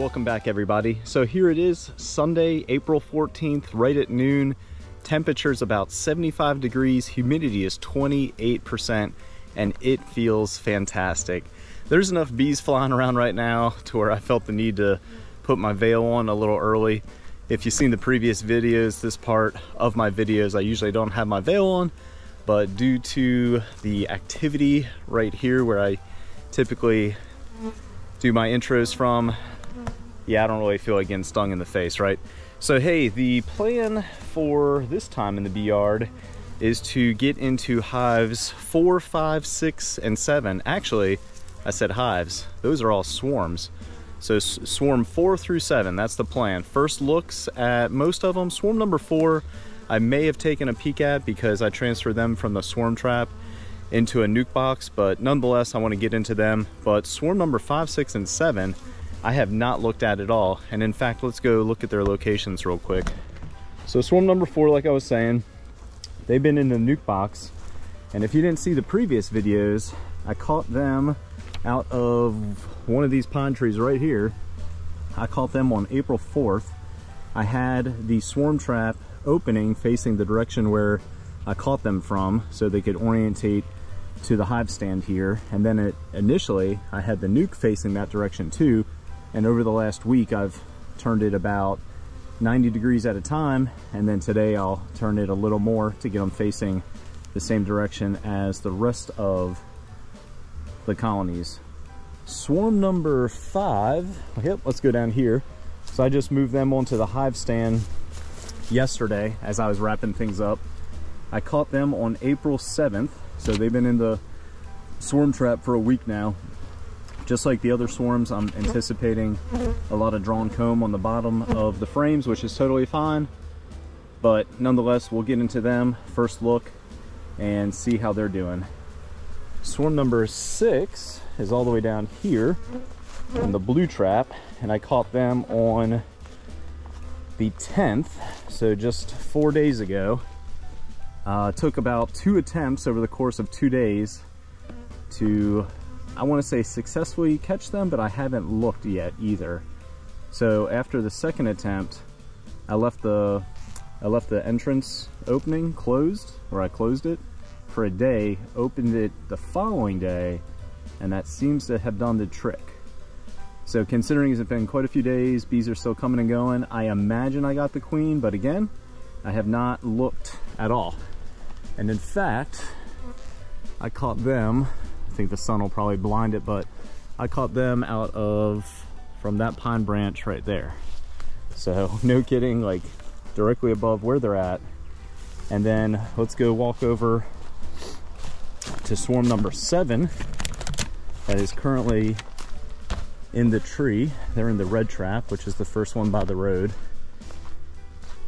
welcome back everybody. So here it is, Sunday, April 14th, right at noon. Temperature's about 75 degrees, humidity is 28%, and it feels fantastic. There's enough bees flying around right now to where I felt the need to put my veil on a little early. If you've seen the previous videos, this part of my videos, I usually don't have my veil on, but due to the activity right here where I typically do my intros from, yeah, I don't really feel like getting stung in the face, right? So hey, the plan for this time in the bee yard is to get into hives 4, 5, 6, and 7. Actually, I said hives. Those are all swarms. So swarm 4 through 7, that's the plan. First looks at most of them. Swarm number 4, I may have taken a peek at because I transferred them from the swarm trap into a nuke box, but nonetheless, I want to get into them. But swarm number 5, 6, and 7, I have not looked at all. And in fact, let's go look at their locations real quick. So swarm number 4, like I was saying, they've been in the nuke box. And if you didn't see the previous videos, I caught them out of one of these pine trees right here. I caught them on April 4th. I had the swarm trap opening facing the direction where I caught them from so they could orientate to the hive stand here. And then initially I had the nuke facing that direction too. And over the last week, I've turned it about 90 degrees at a time. And then today I'll turn it a little more to get them facing the same direction as the rest of the colonies. Swarm number 5, yep, let's go down here. So I just moved them onto the hive stand yesterday as I was wrapping things up. I caught them on April 7th. So they've been in the swarm trap for a week now. Just like the other swarms, I'm anticipating a lot of drawn comb on the bottom of the frames, which is totally fine. But nonetheless, we'll get into them, first look, and see how they're doing. Swarm number 6 is all the way down here in the blue trap, and I caught them on the 10th, so just 4 days ago. Took about 2 attempts over the course of 2 days to, I want to say, successfully catch them, but I haven't looked yet either. So after the second attempt, I left the entrance opening closed, or I closed it for a day, opened it the following day, and that seems to have done the trick. So considering it's been quite a few days, bees are still coming and going, I imagine I got the queen, but again, I have not looked at all. And in fact, I caught them, I think the sun will probably blind it, but I caught them out of, from that pine branch right there. So no kidding, like directly above where they're at. And then let's go walk over to swarm number 7 that is currently in the tree. They're in the red trap, which is the first one by the road.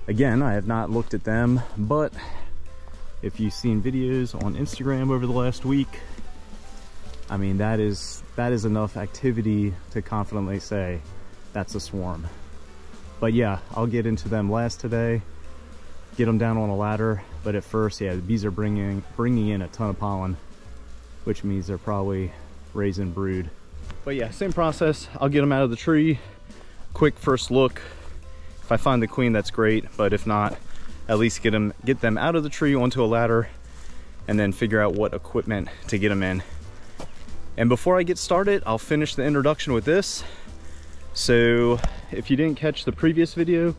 Again, I have not looked at them, but if you've seen videos on Instagram over the last week, I mean, that is enough activity to confidently say that's a swarm. But yeah, I'll get into them last today, get them down on a ladder. But at first, yeah, the bees are bringing in a ton of pollen, which means they're probably raising brood. But yeah, same process. I'll get them out of the tree, quick first look. If I find the queen, that's great, but if not, at least get them out of the tree onto a ladder and then figure out what equipment to get them in. And before I get started, I'll finish the introduction with this. So if you didn't catch the previous video,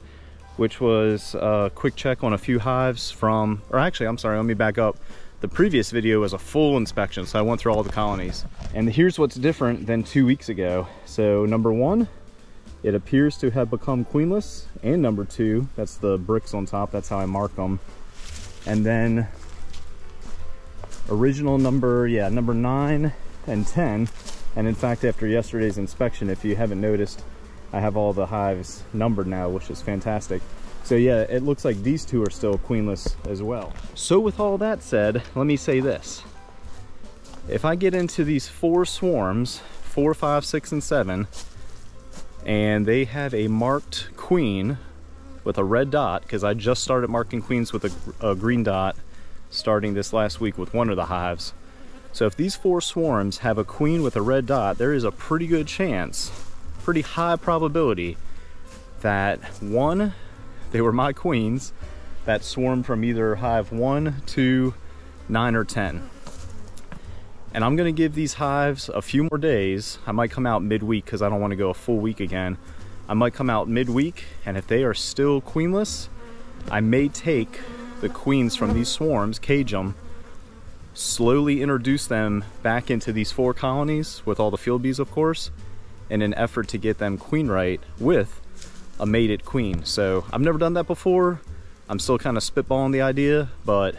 which was a quick check on a few hives from, or actually, I'm sorry, let me back up. The previous video was a full inspection, so I went through all the colonies. And here's what's different than 2 weeks ago. So number 1, it appears to have become queenless, and number 2, that's the bricks on top, that's how I mark them. And then original number 9 and 10, and in fact after yesterday's inspection, if you haven't noticed, I have all the hives numbered now, which is fantastic. So yeah, it looks like these 2 are still queenless as well. So with all that said, let me say this. If I get into these 4 swarms, 4, 5, 6, and 7, and they have a marked queen with a red dot, because I just started marking queens with a green dot starting this last week with one of the hives. So if these 4 swarms have a queen with a red dot, there is a pretty good chance pretty high probability that one, they were my queens that swarmed from either hive 1, 2, 9, or 10. And I'm gonna give these hives a few more days. I might come out midweek because I don't want to go a full week again. I might come out midweek, and if they are still queenless, I may take the queens from these swarms, cage them, slowly introduce them back into these 4 colonies with all the field bees, of course, in an effort to get them queen right with a mated queen. So I've never done that before. I'm still kind of spitballing the idea, but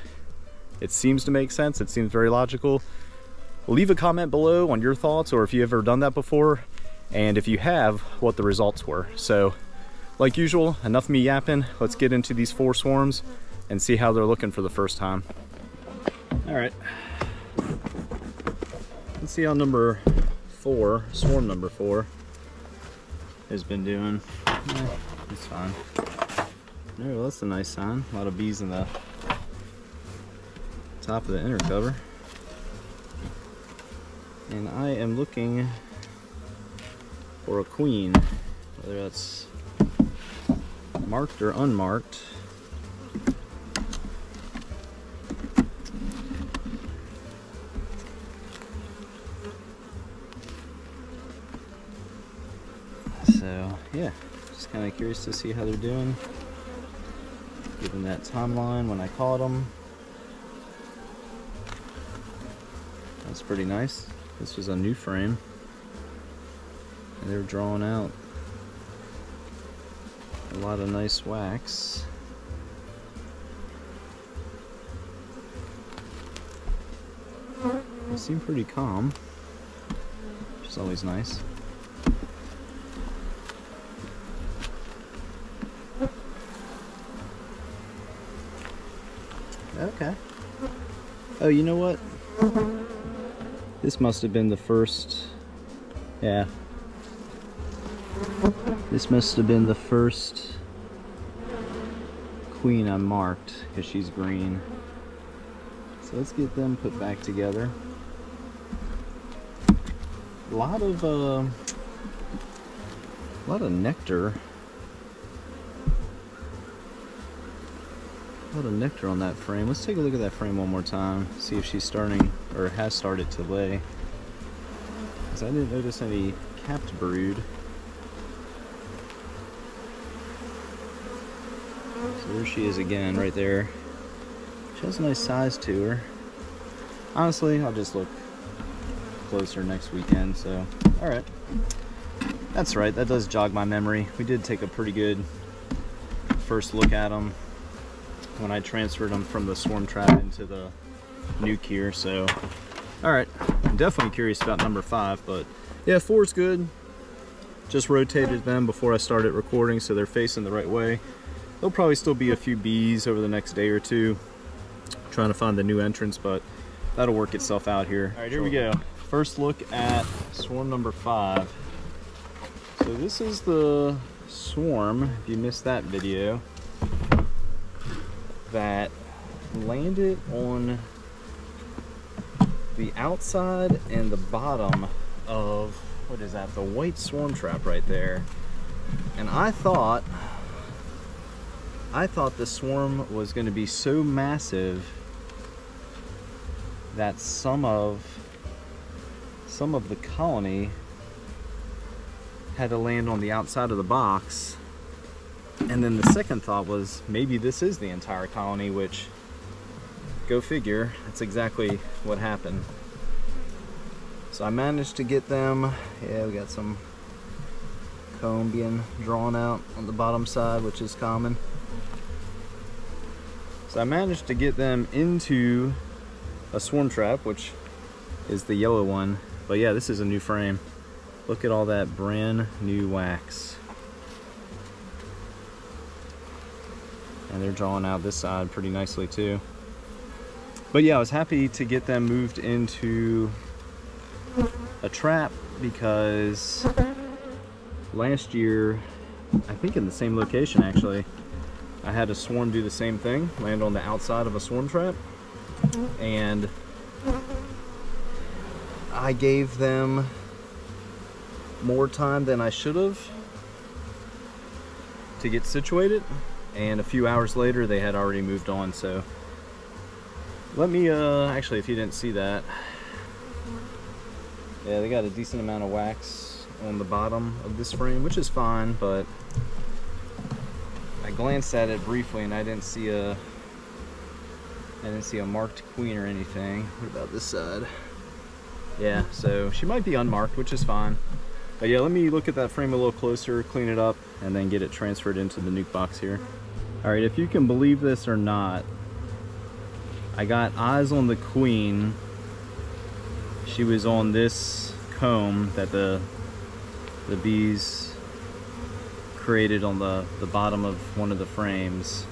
it seems to make sense. It seems very logical. Leave a comment below on your thoughts, or if you've ever done that before, and if you have, what the results were. So like usual, enough me yapping. Let's get into these 4 swarms and see how they're looking for the first time. All right, let's see how number 4, swarm number 4, has been doing. It's fine. Oh, that's a nice sign. A lot of bees in the top of the inner cover. And I am looking for a queen, whether that's marked or unmarked. So yeah, just kind of curious to see how they're doing, given that timeline when I caught them. That's pretty nice. This was a new frame, and they were drawing out a lot of nice wax. They seem pretty calm, which is always nice. Okay. Oh, you know what? This must have been the first, yeah. This must have been the first queen I marked, because she's green. So let's get them put back together. A lot of nectar. A lot of nectar on that frame. Let's take a look at that frame one more time, see if she's starting, or has started to lay. Because I didn't notice any capped brood. So there she is again, right there. She has a nice size to her. Honestly, I'll just look closer next weekend, so, alright. That's right, that does jog my memory. We did take a pretty good first look at them when I transferred them from the swarm trap into the nuke here, so alright. I'm definitely curious about number 5, but yeah, 4 is good. Just rotated them before I started recording, so they're facing the right way. There'll probably still be a few bees over the next day or two trying to find the new entrance, but that'll work itself out here. Alright, here we go. First look at swarm number 5. So this is the swarm, if you missed that video, that landed on the outside and the bottom of, what is that, the white swarm trap right there. And I thought the swarm was going to be so massive that some of the colony had to land on the outside of the box. And then the second thought was, maybe this is the entire colony, which, go figure, that's exactly what happened. So I managed to get them, yeah, we got some comb being drawn out on the bottom side, which is common. So I managed to get them into a swarm trap, which is the yellow one. But yeah, this is a new frame. Look at all that brand new wax. And they're drawing out this side pretty nicely too. But yeah, I was happy to get them moved into a trap, because last year, I think in the same location actually, I had a swarm do the same thing, land on the outside of a swarm trap, and I gave them more time than I should have to get situated, and a few hours later they had already moved on. So let me actually, if you didn't see that, yeah, they got a decent amount of wax on the bottom of this frame, which is fine, but I glanced at it briefly and I didn't see a marked queen or anything. What about this side? Yeah, so she might be unmarked, which is fine. But yeah, let me look at that frame a little closer, clean it up, and then get it transferred into the nuke box here. All right, if you can believe this or not, I got eyes on the queen. She was on this comb that the bees created on the bottom of one of the frames.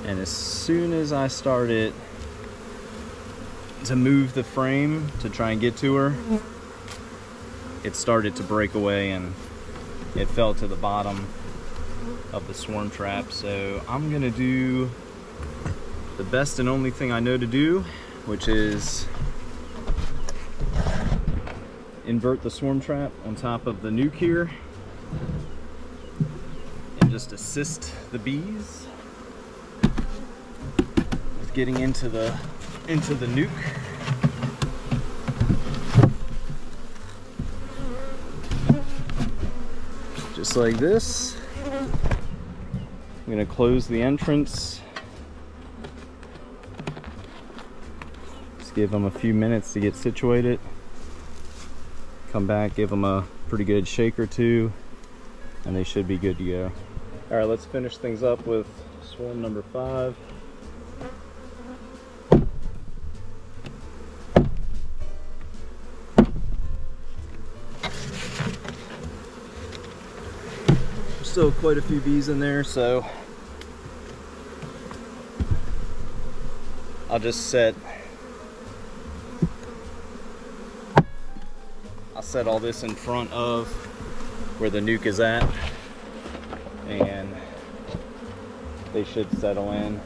And as soon as I started to move the frame to try and get to her, it started to break away and it fell to the bottom of the swarm trap. So I'm gonna do the best and only thing I know to do, which is invert the swarm trap on top of the nuke here and just assist the bees with getting into the nuke. Just like this. I'm gonna close the entrance. Just give them a few minutes to get situated. Come back, give them a pretty good shake or two, and they should be good to go. All right, let's finish things up with swarm number 5. Still quite a few bees in there, so I'll set all this in front of where the nuke is at, and they should settle in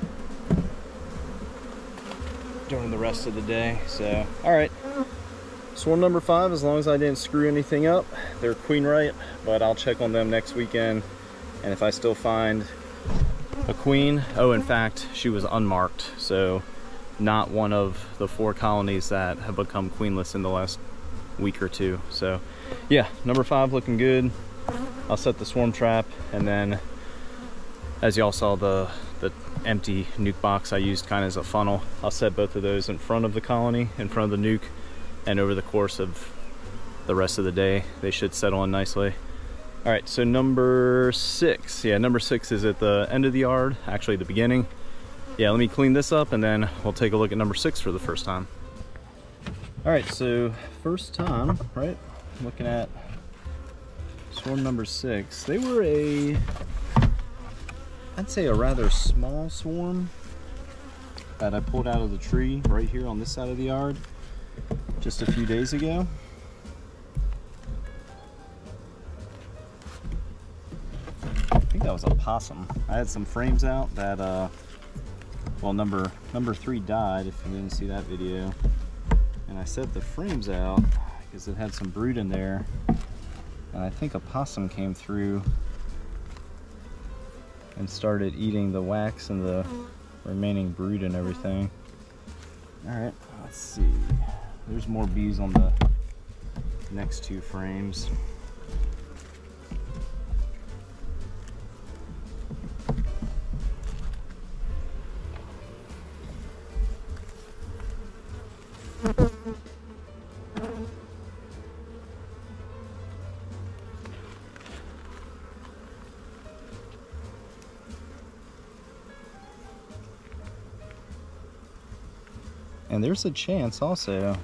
during the rest of the day. So, all right, swarm number 5, as long as I didn't screw anything up, they're queen right, but I'll check on them next weekend. And if I still find a queen, oh, in fact, she was unmarked, so not one of the 4 colonies that have become queenless in the last week or 2. So yeah, number 5 looking good. I'll set the swarm trap, and then as y'all saw, the empty nuke box I used kind of as a funnel. I'll set both of those in front of the colony, in front of the nuke, and over the course of the rest of the day they should settle in nicely. All right, so number 6. Yeah, number 6 is at the end of the yard, actually the beginning. Yeah, let me clean this up and then we'll take a look at number 6 for the first time. All right, so first time, right? Looking at swarm number 6. They were I'd say a rather small swarm that I pulled out of the tree right here on this side of the yard just a few days ago. I think that was a possum. I had some frames out that, well, number 3 died, if you didn't see that video. And I set the frames out because it had some brood in there. And I think a possum came through and started eating the wax and the remaining brood and everything. All right, let's see. There's more bees on the next 2 frames. And there's a chance also,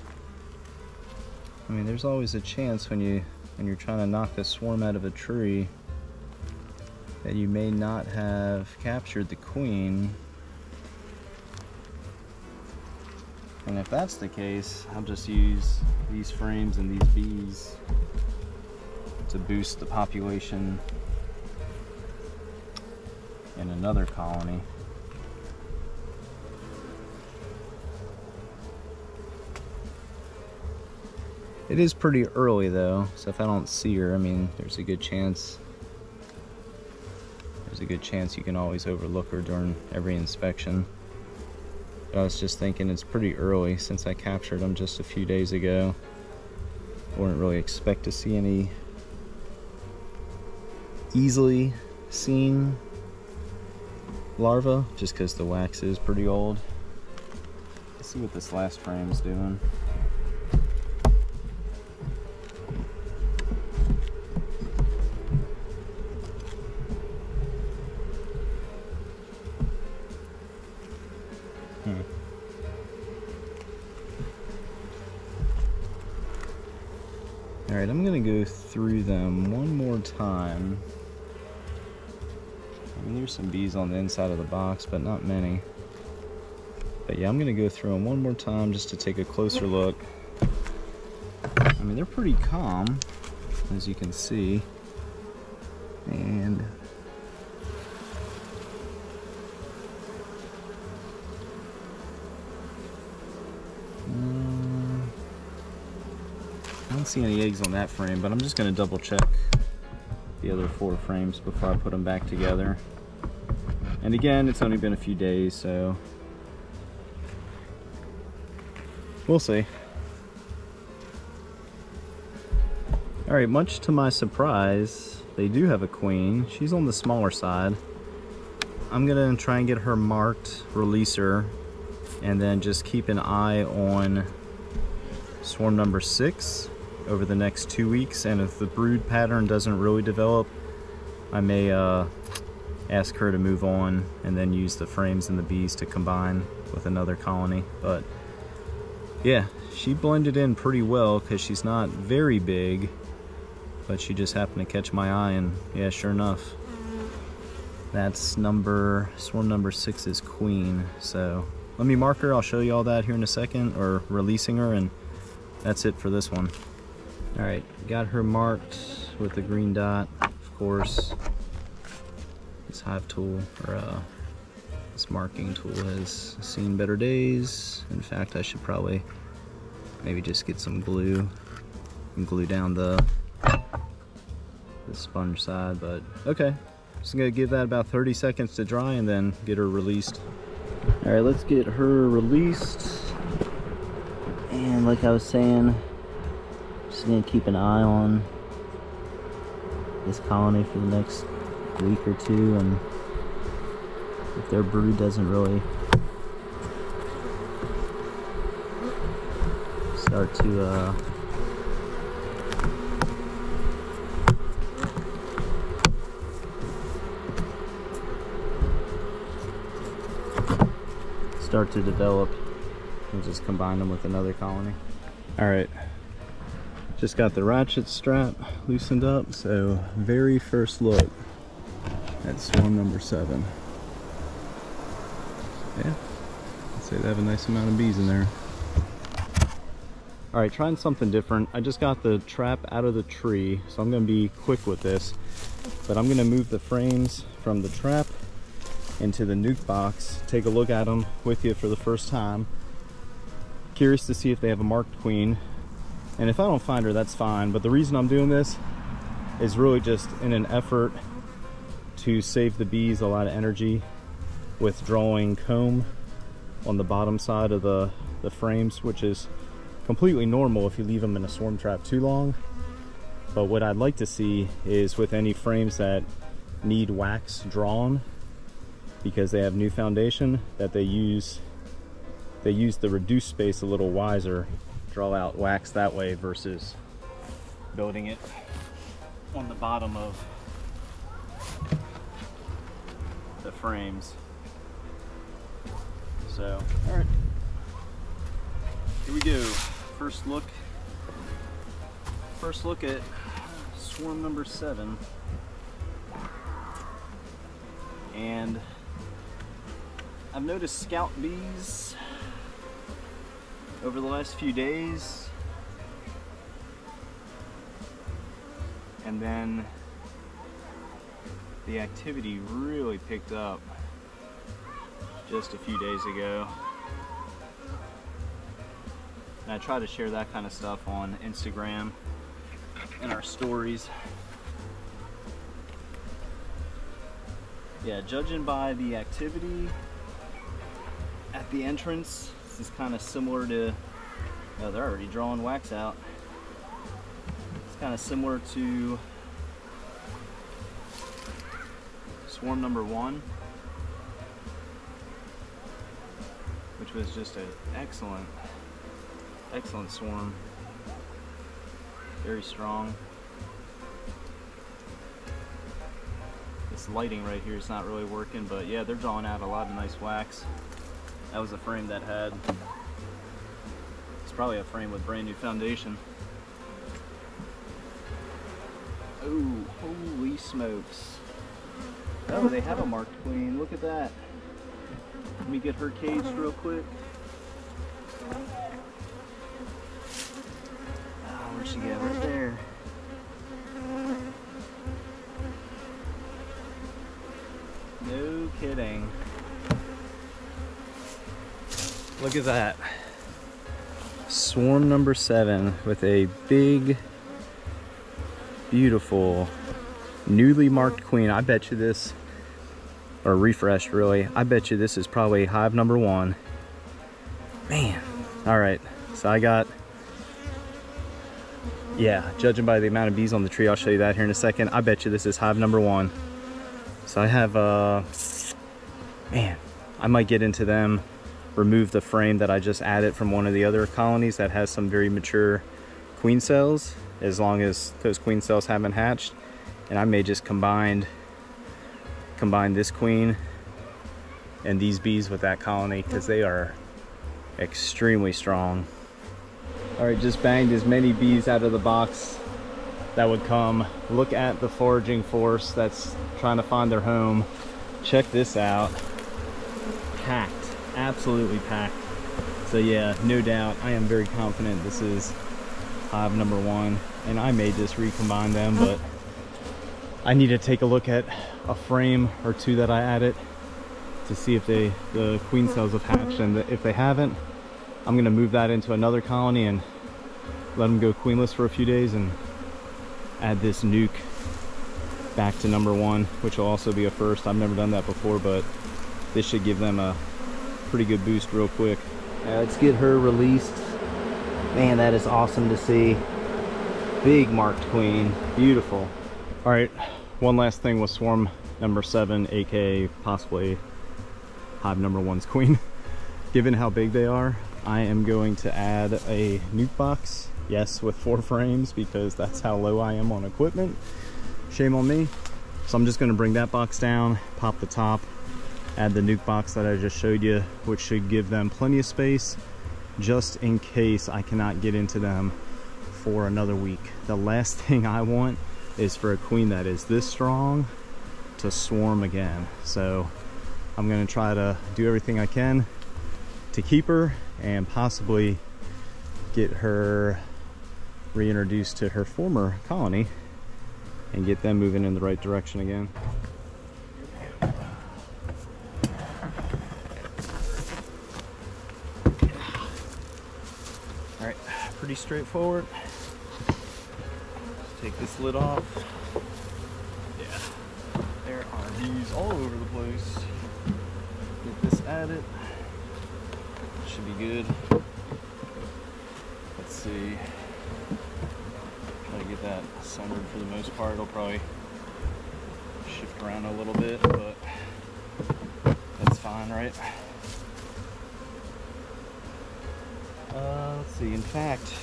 I mean, there's always a chance when you're trying to knock a swarm out of a tree that you may not have captured the queen. And if that's the case, I'll just use these frames and these bees to boost the population in another colony. It is pretty early though, so if I don't see her, I mean, there's a good chance you can always overlook her during every inspection. But I was just thinking it's pretty early since I captured them just a few days ago. I wouldn't really expect to see any easily seen larvae just because the wax is pretty old. Let's see what this last frame's doing. Alright, I'm gonna go through them one more time. I mean, there's some bees on the inside of the box, but not many. But yeah, I'm gonna go through them one more time just to take a closer look. I mean, they're pretty calm, as you can see. And I don't see any eggs on that frame, but I'm just going to double check the other 4 frames before I put them back together. And again, it's only been a few days, so we'll see. Alright, much to my surprise, they do have a queen. She's on the smaller side. I'm going to try and get her marked, release her, and then just keep an eye on swarm number 6 over the next 2 weeks, and if the brood pattern doesn't really develop, I may ask her to move on and then use the frames and the bees to combine with another colony. But yeah, she blended in pretty well because she's not very big, but she just happened to catch my eye, and yeah, sure enough, that's swarm number 6's queen. So let me mark her, I'll show you all that here in a second, or releasing her, and that's it for this one. Alright, got her marked with the green dot, of course. This hive tool, or this marking tool, has seen better days. In fact, I should probably maybe just get some glue and glue down the sponge side, but okay. Just gonna give that about 30 seconds to dry and then get her released. Alright, let's get her released. And like I was saying, just gonna keep an eye on this colony for the next week or two, and if their brood doesn't really start to develop, and just combine them with another colony. Alright, just got the ratchet strap loosened up, so very first look at swarm number 7. Yeah, I'd say they have a nice amount of bees in there. Alright, trying something different. I just got the trap out of the tree, so I'm going to be quick with this, but I'm going to move the frames from the trap into the nuke box, take a look at them with you for the first time. Curious to see if they have a marked queen, and if I don't find her, that's fine. But the reason I'm doing this is really just in an effort to save the bees a lot of energy with drawing comb on the bottom side of the frames, which is completely normal if you leave them in a swarm trap too long. But what I'd like to see is with any frames that need wax drawn, because they have new foundation, that they use the reduced space a little wiser, draw out wax that way versus building it on the bottom of the frames. So, all right, here we go. First look at swarm number 7, and I've noticed scout bees over the last few days, and then the activity really picked up just a few days ago. And I try to share that kind of stuff on Instagram and our stories. Yeah, judging by the activity at the entrance, this is kind of similar to, oh, they're already drawing wax out. It's kind of similar to swarm number 1, which was just an excellent swarm. Very strong. This lighting right here is not really working, but yeah, they're drawing out a lot of nice wax. That was a frame that had, it's probably a frame with brand new foundation. Oh, holy smokes. Oh, they have a marked queen. Look at that. Let me get her caged real quick. Oh, where'd she go? Right there. No kidding. Look at that. Swarm number 7 with a big, beautiful, newly marked queen. I bet you this, or refreshed really, I bet you this is probably hive number 1. Man. All right, so I got, yeah, judging by the amount of bees on the tree, I'll show you that here in a second. I bet you this is hive number 1. So I have, man, I might get into them, remove the frame that I just added from one of the other colonies that has some very mature queen cells, as long as those queen cells haven't hatched. And I may just combine this queen and these bees with that colony, because they are extremely strong. All right, just banged as many bees out of the box that would come. Look at the foraging force that's trying to find their home. Check this out. Packed, absolutely packed. So yeah, no doubt, I am very confident this is hive number 1, and I may just recombine them, but I need to take a look at a frame or 2 that I added to see if the queen cells have hatched, and if they haven't, I'm gonna move that into another colony and let them go queenless for a few days and add this nuke back to number 1, which will also be a first. I've never done that before, but this should give them a pretty good boost real quick. Let's get her released. Man, that is awesome to see. Big marked queen, beautiful. All right, one last thing with swarm number 7, aka possibly hive number 1's queen. Given how big they are, I am going to add a nuke box. Yes, with 4 frames, because that's how low I am on equipment. Shame on me. So I'm just gonna bring that box down, pop the top, add the nuke box that I just showed you, which should give them plenty of space, just in case I cannot get into them for another week. The last thing I want is for a queen that is this strong to swarm again. So I'm gonna try to do everything I can to keep her and possibly get her reintroduced to her former colony and get them moving in the right direction again. All right, pretty straightforward. Just take this lid off. Yeah, there are bees all over the place. Get this added. Should be good. Let's see. Try to get that centered for the most part. It'll probably shift around a little bit, but that's fine, right? Let's see. In fact,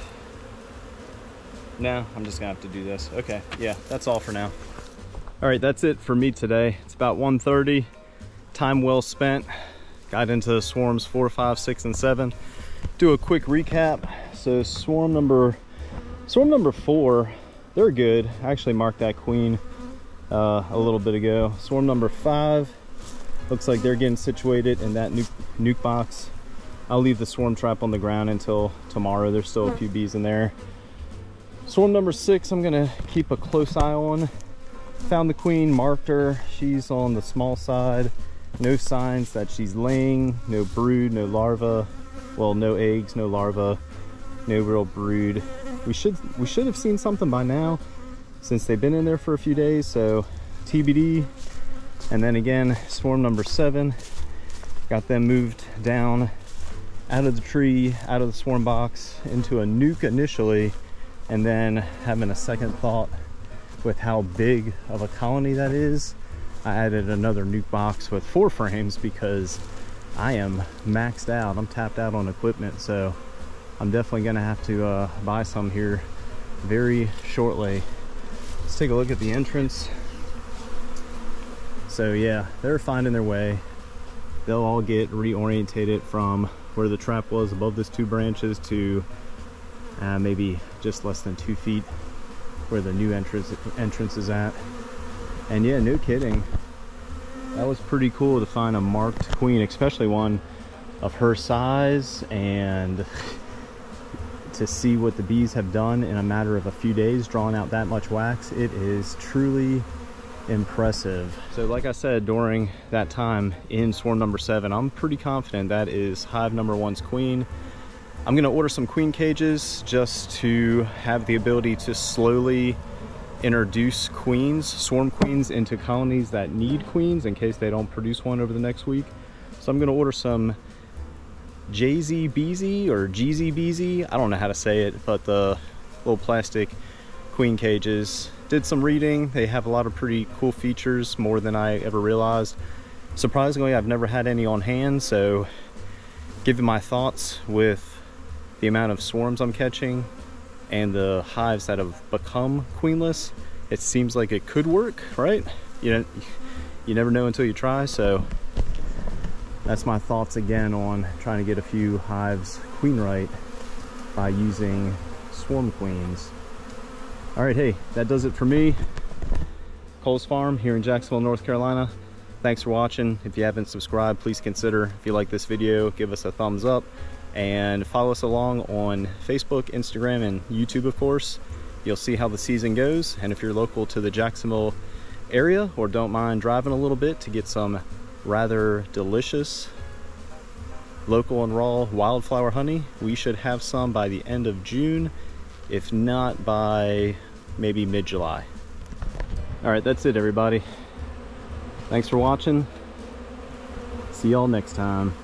no, I'm just gonna have to do this. Okay, yeah, that's all for now. All right, that's it for me today. It's about 1:30. Time well spent. Got into swarms 4, 5, 6, and 7. Do a quick recap. So swarm number 4, they're good. I actually marked that queen a little bit ago. Swarm number 5, looks like they're getting situated in that nuke box. I'll leave the swarm trap on the ground until tomorrow. There's still a few bees in there. Swarm number 6, I'm gonna keep a close eye on. Found the queen, marked her. She's on the small side. No signs that she's laying, no brood, no larva. Well, no eggs, no larva. No real brood. We should have seen something by now since they've been in there for a few days, so TBD. And then again, swarm number 7, got them moved down out of the tree, out of the swarm box, into a nuke initially, and then having a second thought with how big of a colony that is, I added another nuke box with 4 frames because I am maxed out. I'm tapped out on equipment, so I'm definitely gonna have to buy some here very shortly. Let's take a look at the entrance. So yeah, they're finding their way. They'll all get reorientated from where the trap was above those 2 branches to maybe just less than 2 feet where the new entrance is at. And yeah, no kidding, that was pretty cool to find a marked queen, especially one of her size, and to see what the bees have done in a matter of a few days, drawing out that much wax. It is truly impressive. So like I said, during that time in swarm number 7, I'm pretty confident that is hive number 1's queen. I'm gonna order some queen cages just to have the ability to slowly introduce queens, swarm queens, into colonies that need queens in case they don't produce one over the next week. So I'm gonna order some JZBZ or GZBZ, I don't know how to say it, but the little plastic queen cages. Did some reading, they have a lot of pretty cool features, more than I ever realized. Surprisingly, I've never had any on hand, so given my thoughts with the amount of swarms I'm catching and the hives that have become queenless, it seems like it could work, right? You never know until you try. So that's my thoughts again on trying to get a few hives queen right by using swarm queens. All right, hey, that does it for me. Cole's Farm here in Jacksonville, North Carolina. Thanks for watching. If you haven't subscribed, please consider. If you like this video, give us a thumbs up and follow us along on Facebook, Instagram, and YouTube, of course. You'll see how the season goes. And if you're local to the Jacksonville area or don't mind driving a little bit to get some rather delicious local and raw wildflower honey, we should have some by the end of June, if not by maybe mid-July. All right, that's it, everybody. Thanks for watching. See y'all next time.